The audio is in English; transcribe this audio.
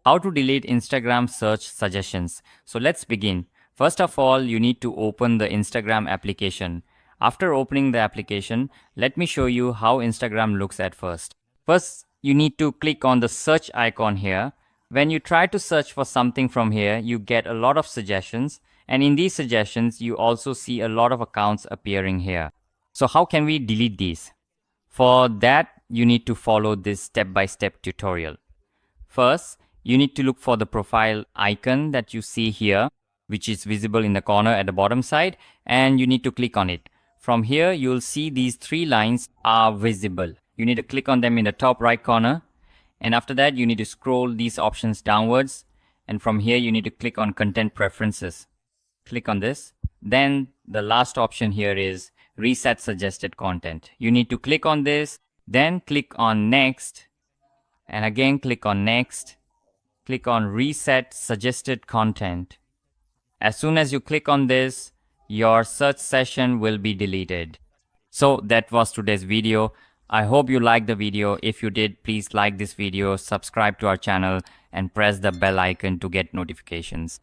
How to delete Instagram search suggestions. So let's begin. First of all, you need to open the Instagram application. After opening the application, let me show you how Instagram looks at first. First, you need to click on the search icon here. When you try to search for something from here, you get a lot of suggestions. And in these suggestions, you also see a lot of accounts appearing here. So how can we delete these? For that, you need to follow this step-by-step tutorial. First, you need to look for the profile icon that you see here, which is visible in the corner at the bottom side, and you need to click on it. From here, you'll see these three lines are visible. You need to click on them in the top right corner, and after that, you need to scroll these options downwards, and from here, you need to click on Content Preferences. Click on this. Then the last option here is Reset Suggested Content. You need to click on this, then click on Next, and again click on Next. Click on Reset Suggested Content. As soon as you click on this, your search session will be deleted. So that was today's video. I hope you liked the video. If you did, please like this video, subscribe to our channel, and press the bell icon to get notifications.